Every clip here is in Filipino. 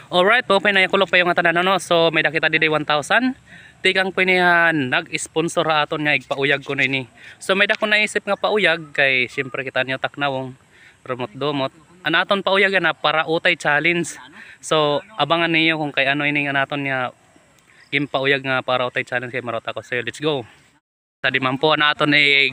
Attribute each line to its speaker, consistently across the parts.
Speaker 1: Alright, open na kulog pa yung tanan no. So may nakita di 1,000. Tikang pinihan nag-sponsor ra aton nga igpauyag ko ni. So may dako naisip nga pauyag kay syempre kita niyo taknawong remote domot. Anaton pauyag na para utay challenge. So abangan niyo kung kay ano ini nga naton nga game pauyag nga para utay challenge kay marot ako. So let's go. Sa di man po naton ni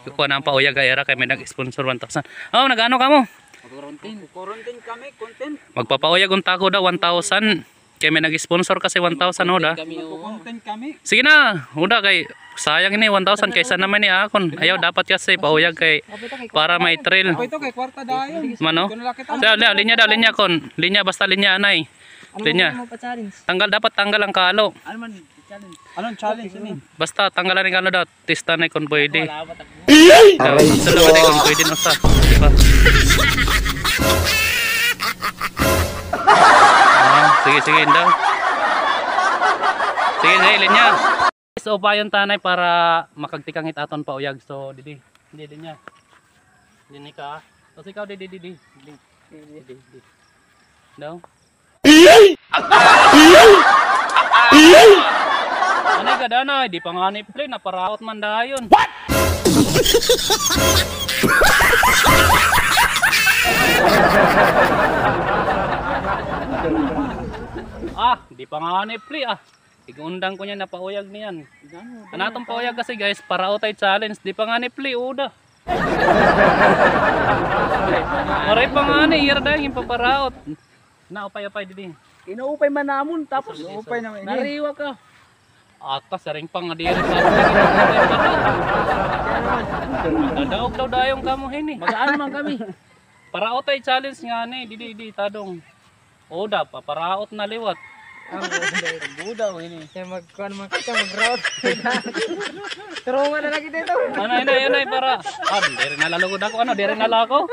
Speaker 1: kuha na pauyag era kay may nag-sponsor 1,000. Oh, nagano ka mo?
Speaker 2: Quarantine kami, content.
Speaker 1: Magpapauyag unta ko daw 1,000. Kaya may nag-sponsor kasi 1,000 Oda.
Speaker 2: Content kami.
Speaker 1: Sige na, Oda kay sayang ini 1,000 kaysa naman ni akon. Ayaw dapat kasi pauyag kay para may thrill.
Speaker 2: Ako ito kay kwarta dayon.
Speaker 1: Mano? Linya daw, linya kon. Linya basta linya anay. Linya. Tanggal dapat tanggal ang kalo.
Speaker 2: Ano man challenge? Anong challenge ini?
Speaker 1: Basta tanggalan ni kalo daw. Tista na kon pwede. Salamat kon pwede no sa. Diba? Sige daw. Sige linya. So payon tanay para makagtikang hitaton pauyag. So didi niya. Dini ka. So ikaw didi. Daw. Anay ka danay, di pa nga ni play na paraot man dayon. What? Di pa nga ni play Igundang ko niya na pauyag niyan. Anatong pauyag kasi guys, para utay challenge, di pa nga ni play Oda. Oray pa nga ni, ira dahil yung paparaot. Naupay-upay didi.
Speaker 2: Inuupay man namon tapos inuupay naman.
Speaker 1: Nariwa ka. Atas, saring pa nga diri pa. Dadaog daw dayong kamo hini.
Speaker 2: Magaan man kami.
Speaker 1: Paraot ay challenge nga ni, di tadong. Oda, paparaot na liwat.
Speaker 2: Budaw ini.
Speaker 3: Kaya magkuhan man kita mag-route. Turungan na lagi dito.
Speaker 1: Anay para. Dere na lalagod ako. Dere na lako.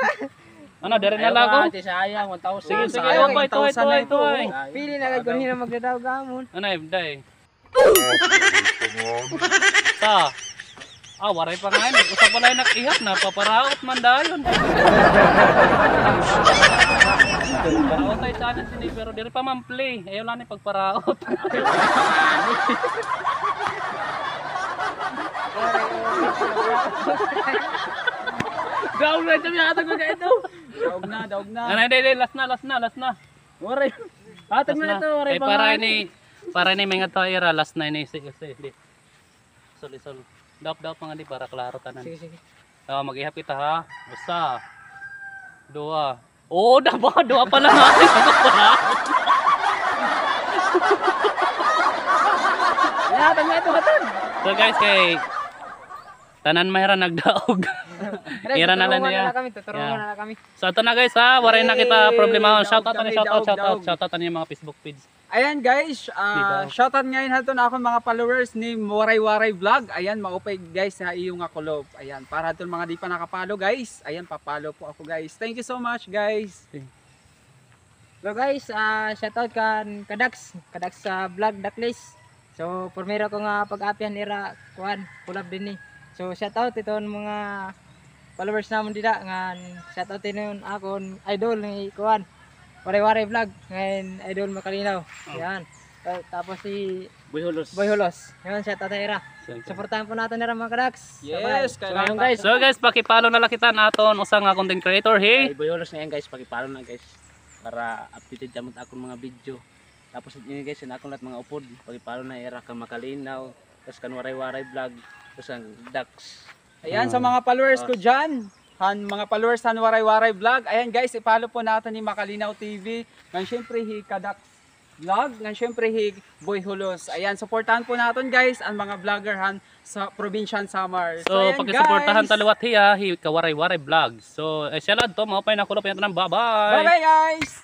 Speaker 1: Dere na lako.
Speaker 2: Sayang 1,000.
Speaker 1: Sige, ito.
Speaker 3: Pili na kung hindi na magdadaw gamon.
Speaker 1: Anay, day. Waray pa nga yun. Usap pala yung nakihat na paparaot man dayon. Paraot ay challenge ini pero diri pa man play. Ayaw lang ni pagparaot.
Speaker 2: Daog na kami atag ko ito. Daog na.
Speaker 1: Anay, last na.
Speaker 2: Waray. Atag na ito, waray pa.
Speaker 1: Para ni mga toira last na ini sige. Sol. Daw pa nga di para klaro tanan.
Speaker 3: Sige.
Speaker 1: Mag-ihap kita ha. Basta. 2. Dua pala natin. So guys, kay tanan mahira nagdaog. Ira na lang niya.
Speaker 3: Turungan na kami.
Speaker 1: So ito na guys ha, waray na kita problema. Shoutout ani mga Facebook page.
Speaker 2: Ayan guys, shoutout ngayon natin ako mga followers ni Waray Vlog. Ayan, maupay guys sa iyong kulob. Ayan, para doon mga di pa nakapalo guys. Ayan, papalo po ako guys. Thank you so much guys.
Speaker 3: So guys, shoutout kan Kadax sa vlog Daklis. So primero ko nga pag-apihan nira kuan kulab din ni. So shoutout iton mga followers namon dida nga shoutout inon akon idol ni kuan Waray Vlog ngayon idol Makalinaw. Yan. Tapos si Boy Hulos. Yan shoutout nira. Suportahan po natin nira mga Kadax.
Speaker 2: Yes,
Speaker 1: guys. So guys, paki-follow na lang kita naton usa nga content creator
Speaker 4: Boy Hulos na yan guys, paki-follow na guys para updated jamot akong mga video. Tapos ini guys, akong lahat mga upod, paki-follow na era kang Makalinaw, tapos kan Waray Vlog, tapos ang Dax.
Speaker 2: Ayan, sa mga followers ko dyan, mga followers sa Waray Vlog, ayan guys, i-follow po natin ni Makalinaw TV, ngan syempre hi Kadax Vlog, ngan syempre hi Boy Hulos. Ayan, supportahan po natin guys ang mga vlogger sa Provincial Samar.
Speaker 1: So paki-suportahan taliwat hi Waray Vlog. So salad to, maupay na kulop yan. Bye-bye.
Speaker 2: Bye-bye guys.